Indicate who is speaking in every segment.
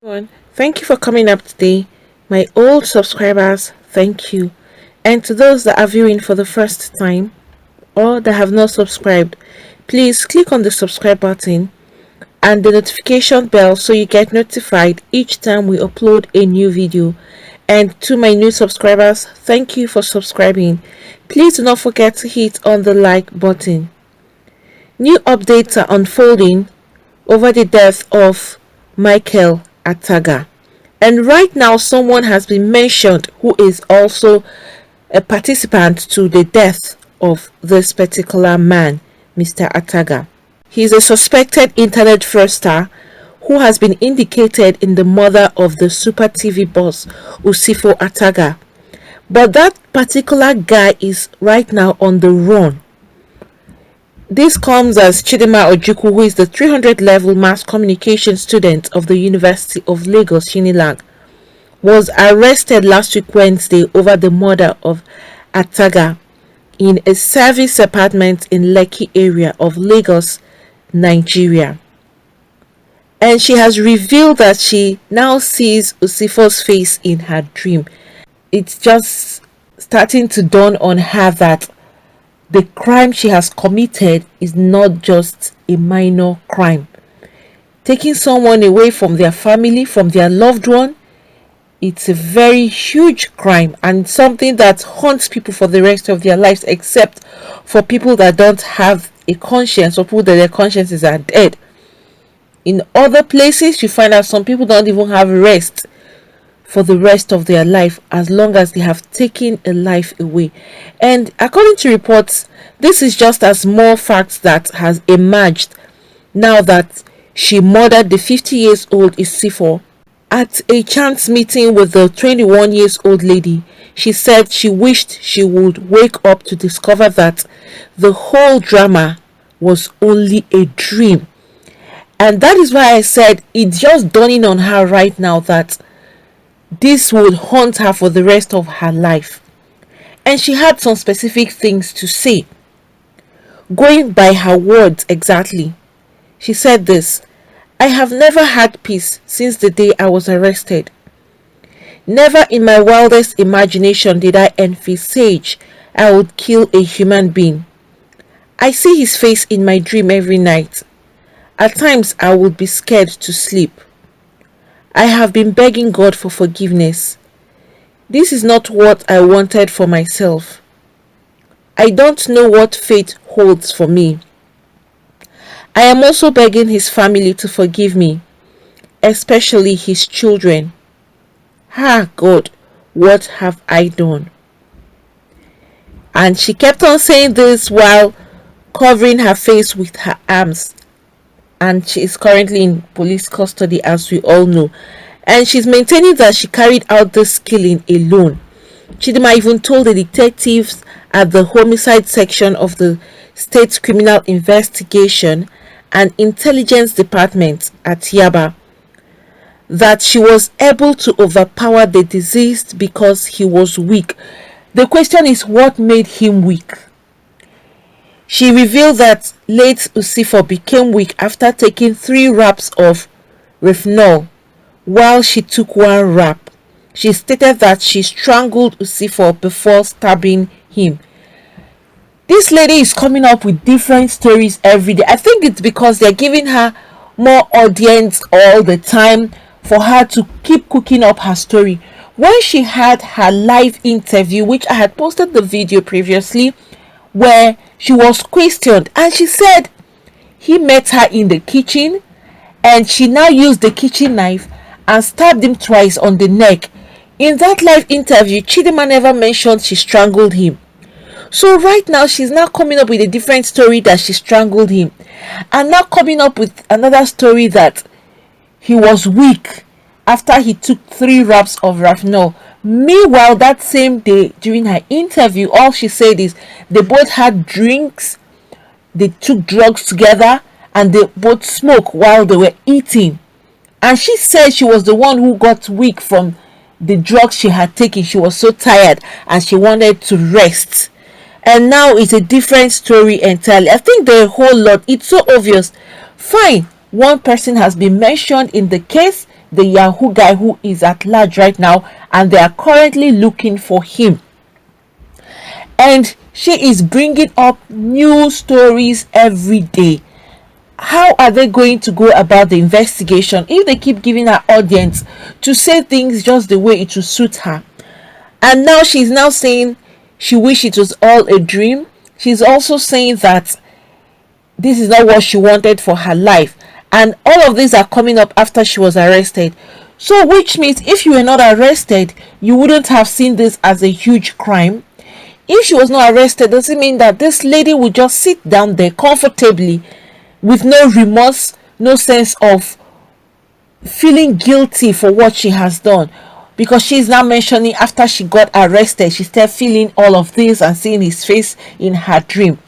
Speaker 1: Everyone, thank you for coming up today. My old subscribers, thank you. And to those that are viewing for the first time or that have not subscribed, please click on the subscribe button and the notification bell so you get notified each time we upload a new video. And to my new subscribers, thank you for subscribing. Please do not forget to hit on the like button. New updates are unfolding over the death of Michael Ataga. And right now, someone has been mentioned who is also a participant to the death of this particular man, Mr. Ataga. He is a suspected internet fraudster who has been indicated in the murder of the Super TV boss, Usifo Ataga. But that particular guy is right now on the run. This comes as Chidinma, who is the 300 level mass communication student of the University of Lagos, Unilag, was arrested last week Wednesday over the murder of Ataga in a service apartment in Lekki area of Lagos, Nigeria. And she has revealed that she now sees Usifo's face in her dream. It's just starting to dawn on her that the crime she has committed is not just a minor crime. Taking someone away from their family, from their loved one, it's a very huge crime and something that haunts people for the rest of their lives, except for people that don't have a conscience or people that their consciences are dead. In other places, you find out some people don't even have rest for the rest of their life as long as they have taken a life away. And according to reports, this is just as more facts that has emerged now that she murdered the 50 years old Usifo. At a chance meeting with the 21 years old lady, she said she wished she would wake up to discover that the whole drama was only a dream. And that is why I said it's just dawning on her right now that this would haunt her for the rest of her life. And she had some specific things to say. Going by her words exactly, she said this: I have never had peace since the day I was arrested. Never in my wildest imagination did I envisage I would kill a human being. I see his face in my dream every night. At times I would be scared to sleep. I have been begging God for forgiveness. This is not what I wanted for myself. I don't know what fate holds for me. I am also begging his family to forgive me, especially his children. Ah, God, what have I done? And she kept on saying this while covering her face with her arms. And she is currently in police custody, as we all know. And she's maintaining that she carried out this killing alone. Chidinma even told the detectives at the homicide section of the State Criminal Investigation and Intelligence Department at Yaba that she was able to overpower the deceased because he was weak. The question is, what made him weak? She revealed that late Usifo became weak after taking 3 wraps of Refnol while she took 1 wrap. She stated that she strangled Usifo before stabbing him. This lady is coming up with different stories every day. I think it's because they're giving her more audience all the time for her to keep cooking up her story. When she had her live interview, which I had posted the video previously, where she was questioned and she said he met her in the kitchen and she now used the kitchen knife and stabbed him twice on the neck. In that live interview, Chidinma never mentioned she strangled him. So right now she's now coming up with a different story that she strangled him, and now coming up with another story that he was weak after he took 3 wraps of Rafnol. Meanwhile, that same day during her interview, all she said is they both had drinks, they took drugs together, and they both smoked while they were eating. And she said she was the one who got weak from the drugs she had taken. She was so tired and she wanted to rest. And now it's a different story entirely. I think the whole lot, it's so obvious. Fine, one person has been mentioned in the case, the Yahoo guy who is at large right now, and they are currently looking for him. And she is bringing up new stories every day. How are they going to go about the investigation if they keep giving her audience to say things just the way it will suit her? And now she's now saying she wished it was all a dream. She's also saying that this is not what she wanted for her life. And all of these are coming up after she was arrested. So which means if you were not arrested, you wouldn't have seen this as a huge crime. If she was not arrested, does it mean that this lady would just sit down there comfortably with no remorse, no sense of feeling guilty for what she has done? Because she's now mentioning after she got arrested, she started feeling all of this and seeing his face in her dream.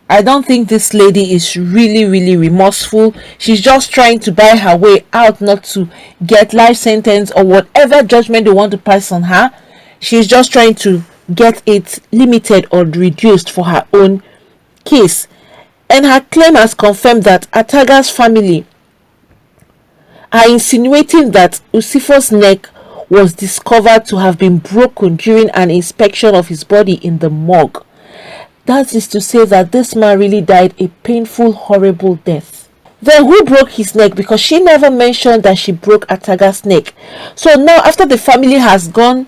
Speaker 1: I don't think this lady is really remorseful. She's just trying to buy her way out, not to get life sentence or whatever judgment they want to pass on her. She's just trying to get it limited or reduced for her own case. And her claim has confirmed that Ataga's family are insinuating that Usifo's neck was discovered to have been broken during an inspection of his body in the morgue. That is to say that this man really died a painful, horrible death. Then who broke his neck? Because she never mentioned that she broke Ataga's neck. So now after the family has gone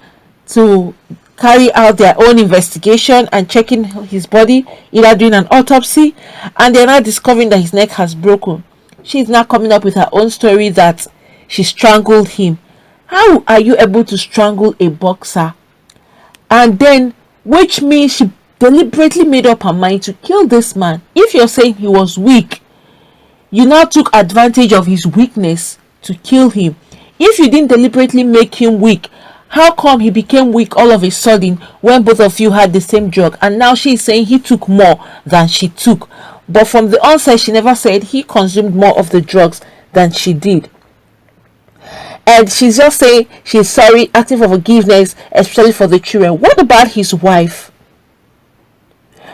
Speaker 1: to carry out their own investigation and checking his body, either doing an autopsy, and they're now discovering that his neck has broken, she's now coming up with her own story that she strangled him. How are you able to strangle a boxer? And then, which means she deliberately made up her mind to kill this man. If you're saying he was weak, you now took advantage of his weakness to kill him. If you didn't deliberately make him weak, how come he became weak all of a sudden when both of you had the same drug? And now she's saying he took more than she took. But from the onset, she never said he consumed more of the drugs than she did. And she's just saying she's sorry, asking for forgiveness, especially for the children. What about his wife?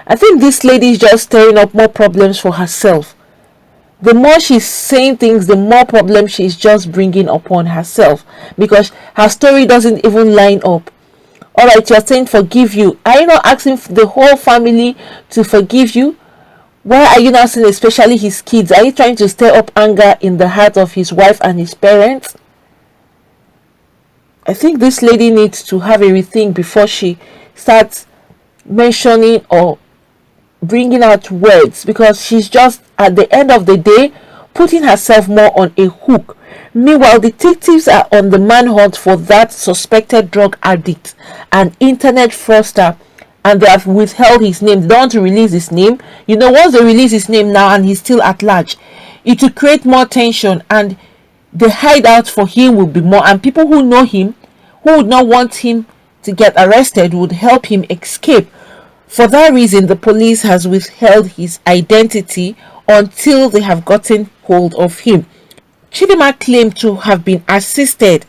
Speaker 1: I think this lady is just stirring up more problems for herself. The more she's saying things, the more problems she's just bringing upon herself, because her story doesn't even line up. Alright, you're saying forgive you. Are you not asking the whole family to forgive you? Why are you not saying especially his kids? Are you trying to stir up anger in the heart of his wife and his parents? I think this lady needs to have a rethink before she starts mentioning or bringing out words, because she's just at the end of the day putting herself more on a hook. Meanwhile, detectives are on the manhunt for that suspected drug addict, an internet fraudster, and they have withheld his name. They don't want to release his name. You know, once they release his name now and he's still at large, it will create more tension, and the hideout for him will be more, and people who know him, who would not want him to get arrested, would help him escape. For that reason, the police has withheld his identity until they have gotten hold of him. Chidinma claimed to have been assisted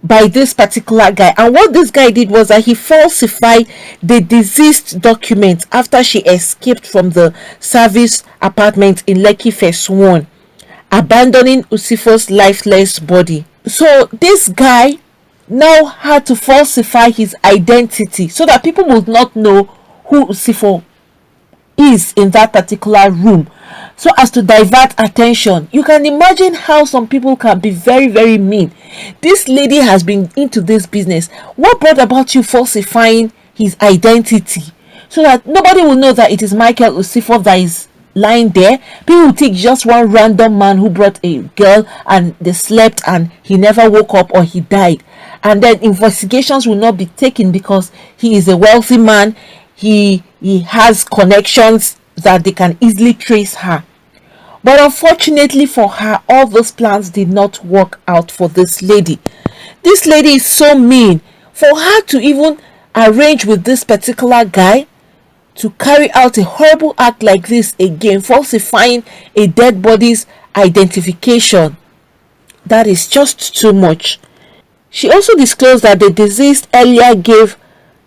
Speaker 1: by this particular guy, and what this guy did was that he falsified the deceased documents after she escaped from the service apartment in Lekki Phase 1, abandoning Usifo's lifeless body. So this guy now had to falsify his identity so that people would not know who Usifo is in that particular room, so as to divert attention. You can imagine how some people can be very mean. This lady has been into this business. What brought about you falsifying his identity so that nobody will know that it is Michael Usifo that is lying there? People will take just one random man who brought a girl and they slept and he never woke up or he died, and then investigations will not be taken because he is a wealthy man. He has connections that they can easily trace her. But unfortunately for her, all those plans did not work out for this lady. This lady is so mean. For her to even arrange with this particular guy to carry out a horrible act like this again, falsifying a dead body's identification, that is just too much. She also disclosed that the deceased earlier gave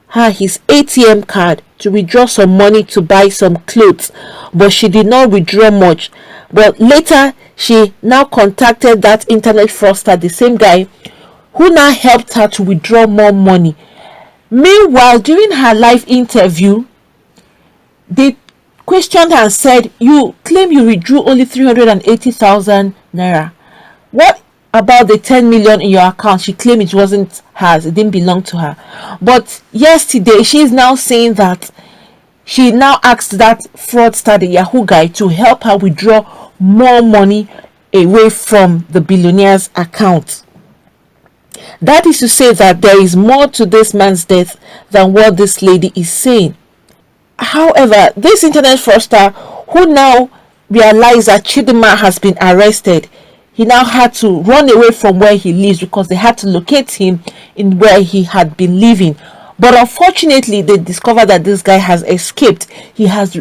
Speaker 1: her his ATM card to withdraw some money to buy some clothes, but she did not withdraw much. But later, she now contacted that internet fraudster, the same guy who now helped her to withdraw more money. Meanwhile, during her live interview, they questioned her and said, "You claim you withdrew only 380,000 naira. What about the 10 million in your account?" She claimed it wasn't hers, it didn't belong to her. But yesterday, she is now saying that she now asked that fraudster, the Yahoo guy, to help her withdraw more money away from the billionaire's account. That is to say that there is more to this man's death than what this lady is saying. However, this internet fraudster, who now realized that Chidinma has been arrested, he now had to run away from where he lives because they had to locate him in where he had been living. But unfortunately, they discovered that this guy has escaped. He has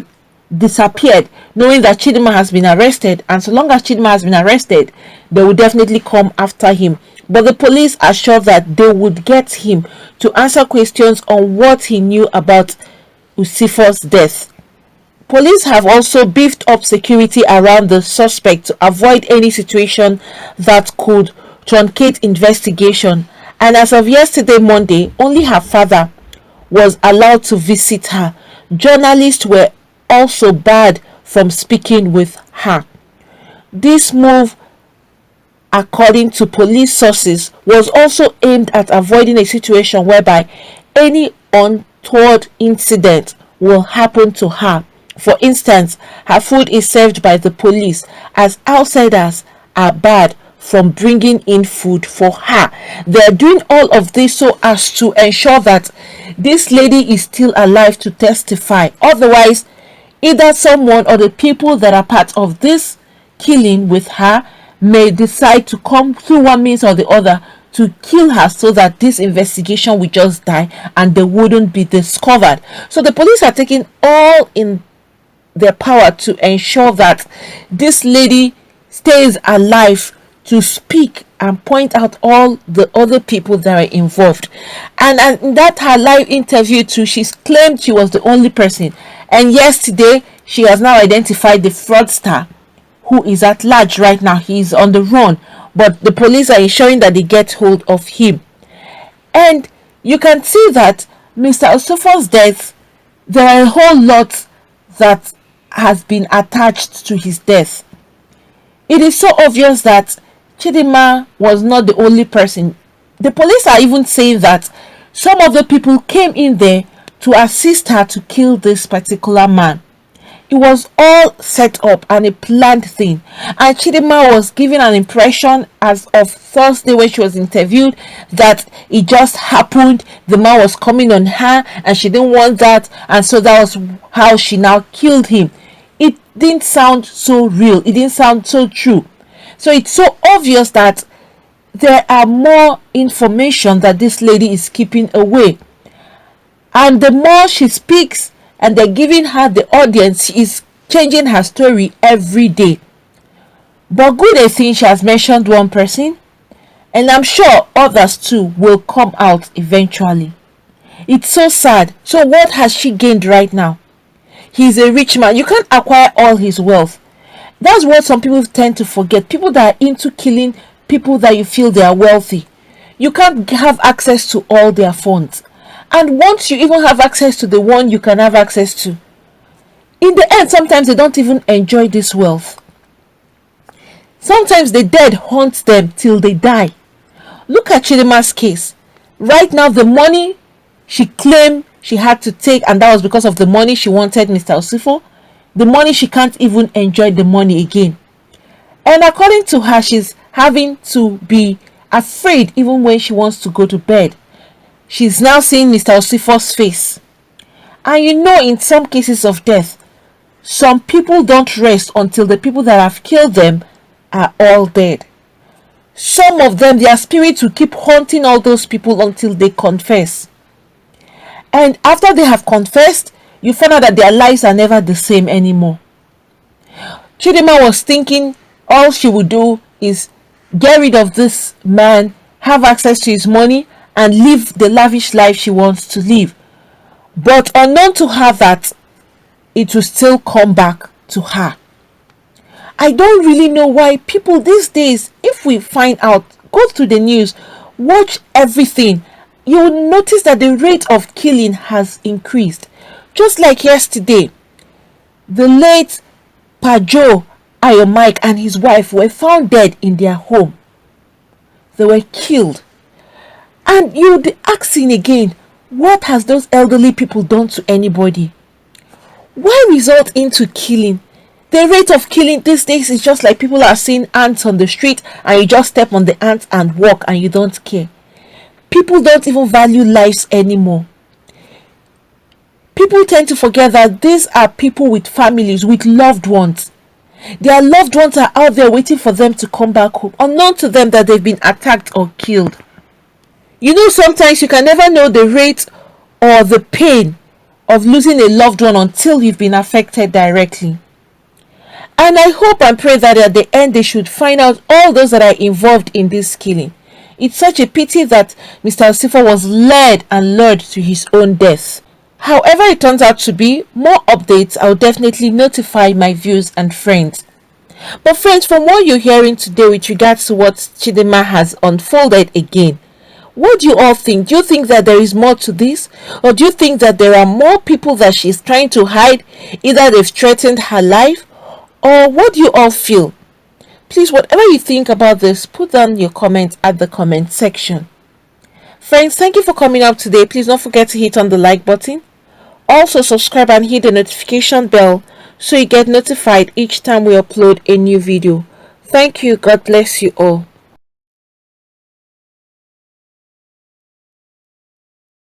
Speaker 1: disappeared, knowing that Chidinma has been arrested. And so long as Chidinma has been arrested, they will definitely come after him. But the police assured that they would get him to answer questions on what he knew about Usifo's death. Police have also beefed up security around the suspect to avoid any situation that could truncate investigation. And as of yesterday, Monday, only her father was allowed to visit her. Journalists were also barred from speaking with her. This move, according to police sources, was also aimed at avoiding a situation whereby any untoward incident will happen to her. For instance, her food is served by the police, as outsiders are barred from bringing in food for her. They are doing all of this so as to ensure that this lady is still alive to testify. Otherwise, either someone or the people that are part of this killing with her may decide to come through one means or the other to kill her, so that this investigation will just die and they wouldn't be discovered. So the police are taking all in their power to ensure that this lady stays alive to speak and point out all the other people that are involved. And in that her live interview too, she claimed she was the only person. And yesterday, she has now identified the fraudster who is at large right now. He is on the run, but the police are ensuring that they get hold of him. And you can see that Mr. Usifo's death, there are a whole lot that has been attached to his death. It is so obvious that Chidinma was not the only person. The police are even saying that some of the people came in there to assist her to kill this particular man. It was all set up and a planned thing. And Chidinma was given an impression as of Thursday when she was interviewed that it just happened. The man was coming on her and she didn't want that. And so that was how she now killed him. It didn't sound so real. It didn't sound so true. So it's so obvious that there are more information that this lady is keeping away. And the more she speaks, and they're giving her the audience, she is changing her story every day. But good, I think she has mentioned one person, and I'm sure others too will come out eventually. It's so sad. So what has she gained right now? He's a rich man. You can't acquire all his wealth. That's what some people tend to forget. People that are into killing people that you feel they are wealthy, you can't have access to all their funds. And once you even have access to the one you can have access to, in the end, sometimes they don't even enjoy this wealth. Sometimes the dead haunt them till they die. Look at Chidinma's case. Right now, the money she claimed she had to take, and that was because of the money she wanted Mr. Usifo, the money, she can't even enjoy the money again. And according to her, she's having to be afraid even when she wants to go to bed. She's now seeing Mr. Usifo's face. And you know, in some cases of death, some people don't rest until the people that have killed them are all dead. Some of them, their spirits will keep haunting all those people until they confess. And after they have confessed, you find out that their lives are never the same anymore. Chidinma was thinking all she would do is get rid of this man, have access to his money, and live the lavish life she wants to live. But unknown to her that it will still come back to her. I don't really know why people these days, if we find out, go through the news, watch everything, you will notice that the rate of killing has increased. Just like yesterday, the late Pajo Ayomike and his wife were found dead in their home. They were killed. And you'll be asking again, what has those elderly people done to anybody? Why resort into killing? The rate of killing these days is just like people are seeing ants on the street and you just step on the ants and walk and you don't care. People don't even value lives anymore. People tend to forget that these are people with families, with loved ones. Their loved ones are out there waiting for them to come back home, unknown to them that they've been attacked or killed. You know, sometimes you can never know the rate or the pain of losing a loved one until you've been affected directly. And I hope and pray that at the end they should find out all those that are involved in this killing. It's such a pity that Mr. Usifo was led and lured to his own death. However it turns out to be, more updates, I'll definitely notify my viewers and friends. But friends, from what you're hearing today with regards to what Chidinma has unfolded again, what do you all think? Do you think that there is more to this? Or do you think that there are more people that she's trying to hide? Either they've threatened her life, or what do you all feel? Please, whatever you think about this, put down your comments at the comment section. Friends, thank you for coming up today. Please don't forget to hit on the like button. Also subscribe and hit the notification bell so you get notified each time we upload a new video. Thank you. God bless you all.